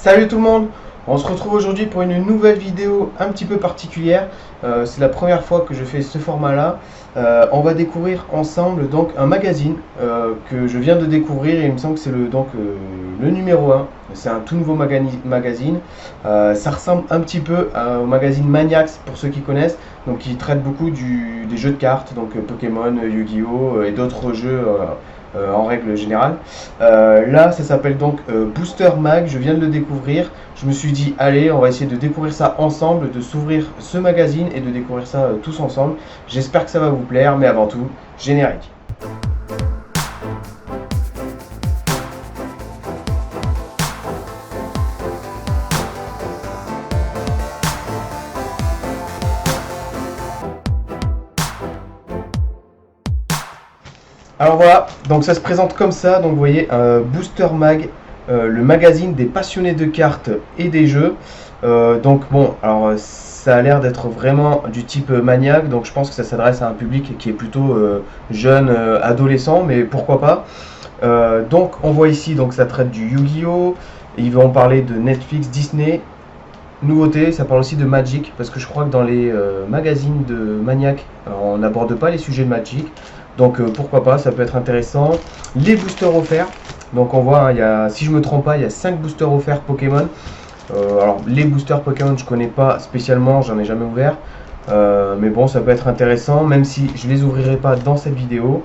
Salut tout le monde, on se retrouve aujourd'hui pour une nouvelle vidéo un petit peu particulière. C'est la première fois que je fais ce format là. On va découvrir ensemble donc un magazine que je viens de découvrir et il me semble que c'est le numéro 1. C'est un tout nouveau magazine. Ça ressemble un petit peu au magazine Maniax pour ceux qui connaissent, donc qui traite beaucoup des jeux de cartes, donc Pokémon, Yu-Gi-Oh! Et d'autres jeux en règle générale. Là, ça s'appelle donc Booster Mag, je viens de le découvrir. Je me suis dit, allez, on va essayer de découvrir ça ensemble, de s'ouvrir ce magazine et de découvrir ça tous ensemble. J'espère que ça va vous plaire, mais avant tout, générique. Alors voilà, donc ça se présente comme ça, donc vous voyez Booster Mag, le magazine des passionnés de cartes et des jeux. Donc bon, alors ça a l'air d'être vraiment du type maniaque, donc je pense que ça s'adresse à un public qui est plutôt jeune, adolescent, mais pourquoi pas. Donc on voit ici, donc ça traite du Yu-Gi-Oh! Ils vont parler de Netflix, Disney. Nouveauté, ça parle aussi de Magic, parce que je crois que dans les magazines de maniaque, on n'aborde pas les sujets de Magic. Donc pourquoi pas, ça peut être intéressant. Les boosters offerts, donc on voit, hein, si je me trompe pas, il y a 5 boosters offerts Pokémon. Alors les boosters Pokémon je connais pas spécialement, j'en ai jamais ouvert. Mais bon, ça peut être intéressant, même si je les ouvrirai pas dans cette vidéo.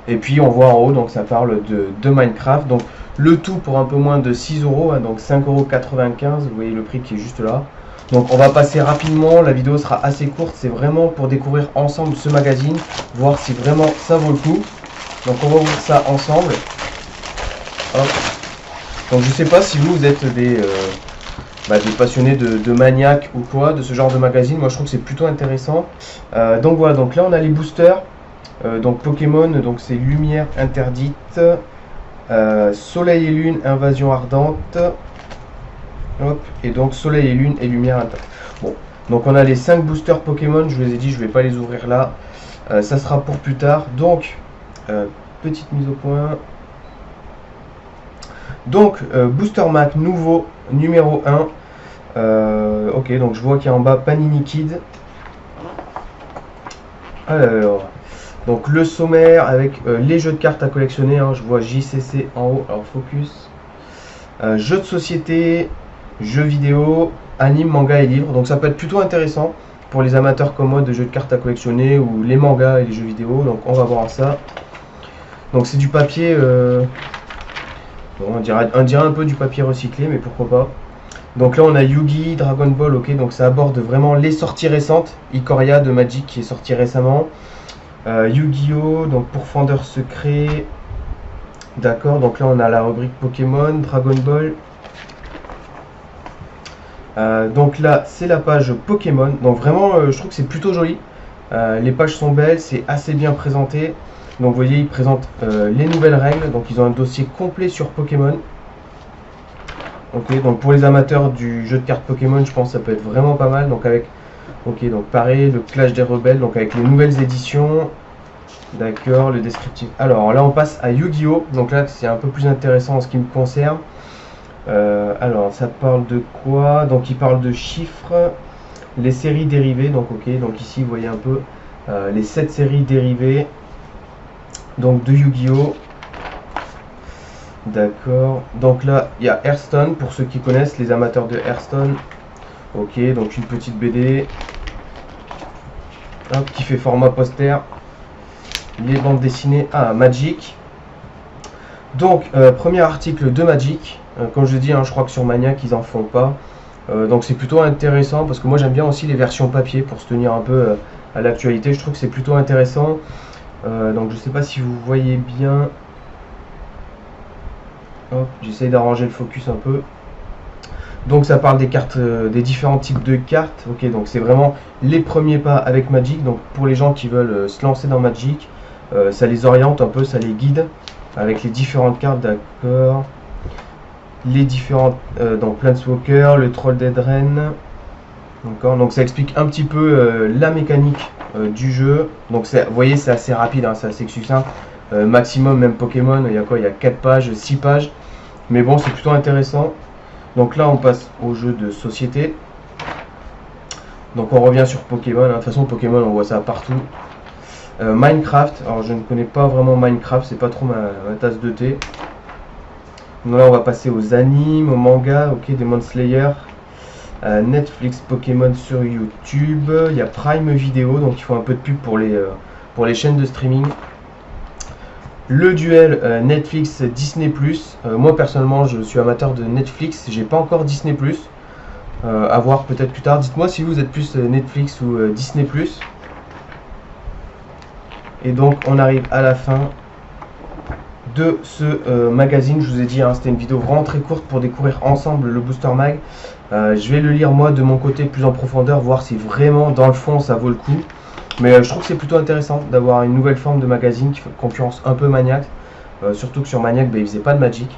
Et puis on voit en haut, donc ça parle de Minecraft. Donc le tout pour un peu moins de 6 euros, hein, donc 5,95 €, vous voyez le prix qui est juste là. Donc on va passer rapidement, la vidéo sera assez courte, c'est vraiment pour découvrir ensemble ce magazine, voir si vraiment ça vaut le coup. Donc on va ouvrir ça ensemble. Hop. Donc je sais pas si vous êtes des passionnés de maniaque ou quoi, de ce genre de magazine. Moi je trouve que c'est plutôt intéressant. Donc voilà, donc là on a les boosters. Donc Pokémon, donc c'est Lumière Interdite, Soleil et Lune, Invasion Ardente. Hop, et donc Soleil et Lune et Lumière Interdite. Bon, donc on a les 5 boosters Pokémon, je vous ai dit, je vais pas les ouvrir là. Ça sera pour plus tard. Donc, petite mise au point. Donc, Booster Mag nouveau, numéro 1. Ok, donc je vois qu'il y a en bas Panini Kid. Alors, donc le sommaire avec les jeux de cartes à collectionner. Hein, je vois JCC en haut, alors focus. Jeux de société, jeux vidéo, anime, manga et livres. Donc ça peut être plutôt intéressant pour les amateurs comme moi de jeux de cartes à collectionner ou les mangas et les jeux vidéo. Donc on va voir ça. Donc c'est du papier, bon, on dirait un peu du papier recyclé, mais pourquoi pas. Donc là on a Yu-Gi, Dragon Ball, ok, donc ça aborde vraiment les sorties récentes. Ikoria de Magic qui est sorti récemment. Yu-Gi-Oh, donc Pourfendeur Secret. D'accord, donc là on a la rubrique Pokémon, Dragon Ball. Donc là c'est la page Pokémon, donc vraiment je trouve que c'est plutôt joli. Les pages sont belles, c'est assez bien présenté. Donc vous voyez, ils présentent les nouvelles règles, donc ils ont un dossier complet sur Pokémon. Ok, donc pour les amateurs du jeu de cartes Pokémon, je pense que ça peut être vraiment pas mal. Donc avec, ok, donc pareil, le Clash des Rebelles, donc avec les nouvelles éditions. D'accord, le descriptif. Alors là on passe à Yu-Gi-Oh! Donc là c'est un peu plus intéressant en ce qui me concerne. Alors ça parle de quoi? Donc il parle de chiffres, les séries dérivées. Donc ok, donc ici vous voyez un peu les 7 séries dérivées donc de Yu-Gi-Oh! D'accord, donc là il y a Hearthstone pour ceux qui connaissent, les amateurs de Hearthstone. Ok, donc une petite BD. Hop, qui fait format poster. Les bandes dessinées à Magic. Donc premier article de Magic. Comme je dis, hein, je crois que sur Maniac ils en font pas. Donc c'est plutôt intéressant parce que moi j'aime bien aussi les versions papier pour se tenir un peu à l'actualité. Je trouve que c'est plutôt intéressant. Donc je sais pas si vous voyez bien. Hop, j'essaye d'arranger le focus un peu. Donc ça parle des cartes, des différents types de cartes. Ok, donc c'est vraiment les premiers pas avec Magic. Donc pour les gens qui veulent se lancer dans Magic, ça les oriente un peu, ça les guide avec les différentes cartes, d'accord. Les différentes, donc Planeswalker, le Troll d'Edren. D'accord, donc ça explique un petit peu la mécanique du jeu. Donc vous voyez, c'est assez rapide, hein, c'est assez succinct. Maximum, même Pokémon, il y a quoi? Il y a 4 pages, 6 pages. Mais bon, c'est plutôt intéressant. Donc là on passe au jeu de société. Donc on revient sur Pokémon, hein. De toute façon Pokémon on voit ça partout. Minecraft, alors je ne connais pas vraiment Minecraft, c'est pas trop ma tasse de thé. Donc là on va passer aux animes, aux mangas, ok, Demon Slayer, Netflix, Pokémon sur YouTube, il y a Prime Video, donc il faut un peu de pub pour les chaînes de streaming. Le duel Netflix Disney+, moi personnellement je suis amateur de Netflix, j'ai pas encore Disney+, à voir peut-être plus tard. Dites-moi si vous êtes plus Netflix ou Disney+. Et donc on arrive à la fin de ce magazine. Je vous ai dit, hein, c'était une vidéo vraiment très courte pour découvrir ensemble le Booster Mag. Je vais le lire moi de mon côté plus en profondeur, voir si vraiment dans le fond ça vaut le coup. Mais je trouve que c'est plutôt intéressant d'avoir une nouvelle forme de magazine qui fait concurrence un peu Maniac. Surtout que sur Maniac, il faisait pas de Magic.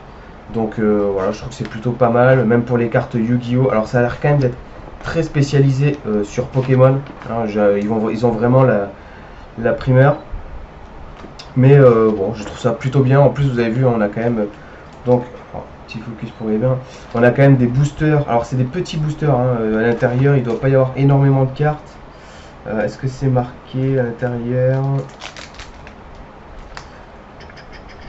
Donc voilà, je trouve que c'est plutôt pas mal. Même pour les cartes Yu-Gi-Oh! Alors ça a l'air quand même d'être très spécialisé sur Pokémon. Hein, ils ont vraiment la primeur. Mais bon, je trouve ça plutôt bien. En plus, vous avez vu, on a quand même... Donc, petit focus pour les bien. On a quand même des boosters. Alors, c'est des petits boosters. Hein, à l'intérieur, il ne doit pas y avoir énormément de cartes. Est-ce que c'est marqué à l'intérieur?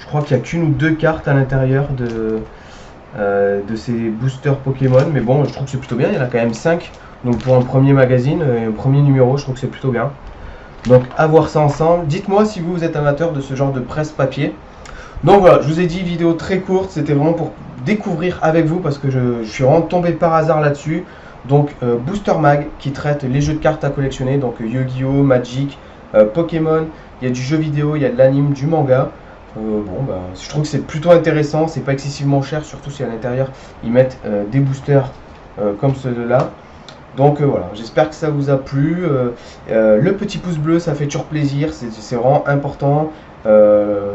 Je crois qu'il n'y a qu'une ou deux cartes à l'intérieur de ces boosters Pokémon. Mais bon, je trouve que c'est plutôt bien. Il y en a quand même 5. Donc, pour un premier magazine, un premier numéro, je trouve que c'est plutôt bien. Donc à voir ça ensemble. Dites-moi si vous êtes amateur de ce genre de presse papier. Donc voilà, je vous ai dit vidéo très courte, c'était vraiment pour découvrir avec vous parce que je suis vraiment tombé par hasard là-dessus. Donc Booster Mag qui traite les jeux de cartes à collectionner, donc Yu-Gi-Oh, Magic, Pokémon, il y a du jeu vidéo, il y a de l'anime, du manga. Je trouve que c'est plutôt intéressant, c'est pas excessivement cher, surtout si à l'intérieur ils mettent des boosters comme ceux-là. Donc voilà, j'espère que ça vous a plu. Le petit pouce bleu, ça fait toujours plaisir, c'est vraiment important.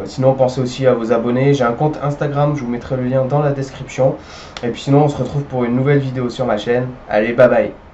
Sinon, pensez aussi à vous abonner. J'ai un compte Instagram, je vous mettrai le lien dans la description. Et puis sinon, on se retrouve pour une nouvelle vidéo sur ma chaîne. Allez, bye bye!